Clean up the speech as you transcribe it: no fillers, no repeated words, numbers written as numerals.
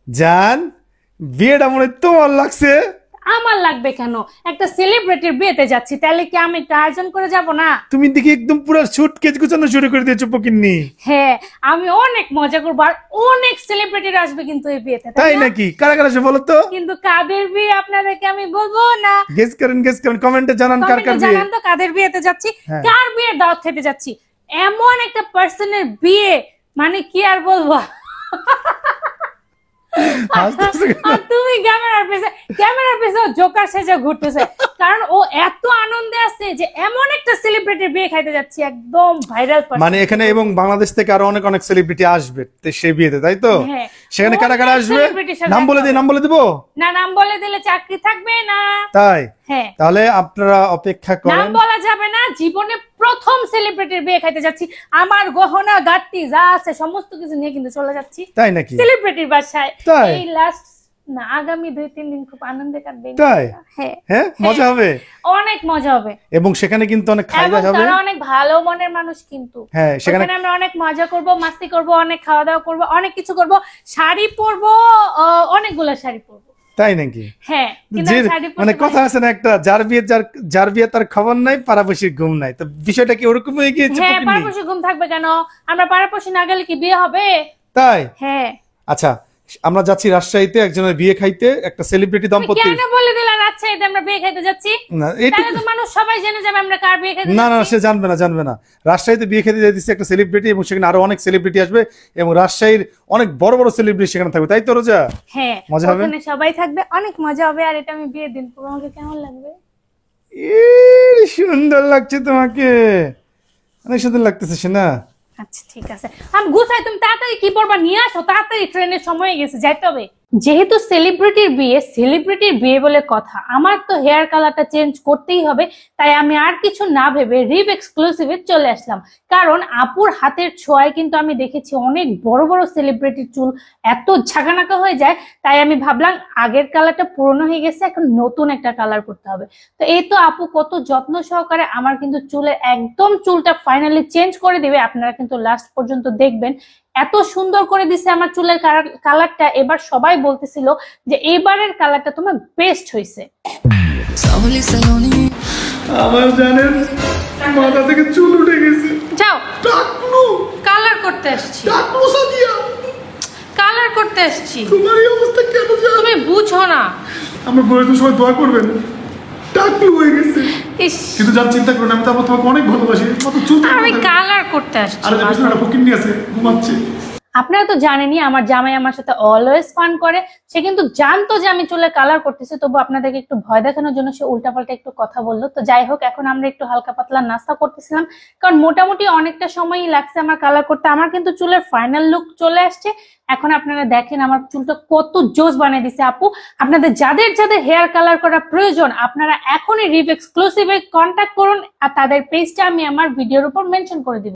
জান, বিয়েটা মনে হয় তোমার লাগছে। আমার লাগবে কেন? একটা সেলিব্রিটির বিয়েতে যাচ্ছি, তাহলে কি আমি একটা আয়োজন করে যাব না? তুমি দেখি একদম পুরো সুটকেস গুছানো শুরু করে দিয়েছো পকিন্নি। হ্যাঁ, আমি অনেক মজা করবো আর অনেক সেলিব্রিটির আসবে কিন্তু এই বিয়েতে, তাই না? নাকি? কারা কারা আসবে বলো তো? কিন্তু কাদের বিয়ে আপনাদেরকে আমি বলবো না। গেস করেন কমেন্টে জানান কার কার বিয়ে। জানান তো কাদের বিয়েতে যাচ্ছি, হ্যাঁ। কার বিয়ের দাওয়াত খেতে যাচ্ছি। এমন একটা পার্সনের বিয়ে, মানে কি আর বলবো। আর তুমি ক্যামেরার পেছনে জোকার সেজে ঘুরতেছে, কারণ ও এত আনন্দে আছে যে এমন একটা সেলিব্রিটির বিয়ে খাইতে যাচ্ছি, একদম ভাইরাল পার্সন। মানে এখানে এবং বাংলাদেশ থেকে আরো অনেক অনেক সেলিব্রিটি আসবে সেই বিয়েতে, তাই তো? হ্যাঁ। সেখানে কারা কারা আসবে? নাম বলে দিব না, নাম বলে দিলে চাকরি থাকবে না। তাই? হ্যাঁ। তাহলে আপনারা অপেক্ষা করেন। নাম বলা যাবে না। জীবনে প্রথম সেলিব্রিটির বিয়ে খাইতে যাচ্ছি, আমার গহনা গাট্টি যা আছে সমস্ত কিছু নিয়ে কিন্তু চলে যাচ্ছি। তাই নাকি? সেলিব্রিটির বাসায়। তাই? এই লাস্ট না, আগামী 2-3 দিন খুব আনন্দে কাটবে। তাই? হ্যাঁ হ্যাঁ, মজা হবে, অনেক মজা হবে। এবং সেখানে কিন্তু অনেক খাওয়া দাওয়া হবে। তারা অনেক ভালো মনের মানুষ কিন্তু। হ্যাঁ, সেখানে আমরা অনেক মজা করব, মাস্তি করব, অনেক খাওয়া দাওয়া করব, অনেক কিছু করব, শাড়ি পরবো, অনেকগুলো শাড়ি পরবো। তাই নাকি? হ্যাঁ, মানে কথা আছে না একটা, যার বিয়ে তার খবর নাই, পাড়াপড়শির ঘুম নাই। তো বিষয়টা কি ওরকম হয়ে গিয়েছে? হ্যাঁ, পাড়াপড়শির ঘুম থাকবে কেন? আমরা পাড়াপড়শি না গেলে কি বিয়ে হবে? তাই? হ্যাঁ। আচ্ছা, আমরা যাচ্ছি রাজশাহীতে একজনের বিয়ে খাইতে, একটা সেলিব্রিটি দম্পতি। কেন বলে দিলা রাজশাহীতে আমরা বিয়ে খাইতে যাচ্ছি? না, তাহলে তো মানুষ সবাই জেনে যাবে আমরা কার বিয়ে খাইতে না যাচ্ছি। না, সে জানবে না। রাজশাহীতে বিয়ে খেতে যাইতেছে একটা সেলিব্রিটি, এবং সেখানে আরো অনেক সেলিব্রিটি আসবে, এবং রাজশাহীর অনেক বড় বড় সেলিব্রিটি সেখানে থাকবে, তাই তো রোজা? হ্যাঁ, মজা হবে, ওখানে সবাই থাকবে, অনেক মজা হবে। আর এটা আমি বিয়ের দিন পর, আমাকে কেমন লাগবে? সুন্দর লাগছে তোমাকে, অনেক সুন্দর লাগতেছে শোনা। আচ্ছা ঠিক আছে, আমি গুছাই, তুমি তাড়াতাড়ি কি পরবা নিয়ে আসো, তাড়াতাড়ি ট্রেনের সময় হয়ে গেছে, যাইতে হবে। যেহেতু সেলিব্রিটির বিয়ে বলে কথা, আমার তো হেয়ার কালারটা চেঞ্জ করতেই হবে। তাই আমি আর কিছু না ভেবে রিভ এক্সক্লুসিভে চলে আসলাম, কারণ আপুর হাতের ছোঁয়ায় কিন্তু আমি দেখেছি অনেক বড় বড় সেলিব্রিটির চুল এত ঝাঁকানাকা হয়ে যায়। তাই আমি ভাবলাম আগের কালারটা পুরনো হয়ে গেছে, এখন নতুন একটা কালার করতে হবে। তো এই তো আপু কত যত্ন সহকারে আমার কিন্তু চুলটা ফাইনালি চেঞ্জ করে দিবে। আপনারা কিন্তু লাস্ট পর্যন্ত দেখবেন, এত সুন্দর করে দিছে আমার চুলের কালারটা। এবার সবাই বলতেছিল যে এবারের কালারটা তোমার বেস্ট হয়েছে। আমার জানেন মাথা থেকে চুল উঠে গেছে। যাও, টাকলু কালার করতে আসছি, টাকলু সাদিয়া, কালার করতে আসছি। তোমার এই অবস্থা কেন জানো? তুমি বুঝো না। আমার বউয়ের তো সবাই দোয়া করবেন, টাকলু হয়ে গেছে। কিন্তু জান, চিন্তা করুন, আমি তো তোমাকে অনেক ভালোবাসি। কত চুল, আমি কালার করতে আসছি। আর যে পিছনে একটা ফকিন্নি আছে ঘুমাচ্ছে। আপনারা তো জানেনই আমার জামাই আমার সাথে অলওয়েজ ফান করে। সে কিন্তু জানতো যে আমি চুলে কালার করতেছি, তবু আপনাদেরকে একটু ভয় দেখানোর জন্য সে উল্টাপাল্টা একটু কথা বললো। তো যাই হোক, এখন আমরা একটু হালকা পাতলা নাস্তা করতেছিলাম, কারণ মোটামুটি অনেকটা সময়ই লাগছে আমার কালার করতে। আমার কিন্তু চুলের ফাইনাল লুক চলে আসছে। এখন আপনারা দেখেন আমার চুলটা কত জোস বানিয়ে দিছে আপু। আপনাদের যাদের যাদের হেয়ার কালার করা প্রয়োজন, আপনারা এখনই রিভ এক্সক্লুসিভে কন্ট্যাক্ট করুন, আর তাদের পেজটা আমি আমার ভিডিওর উপর মেনশন করে দিব।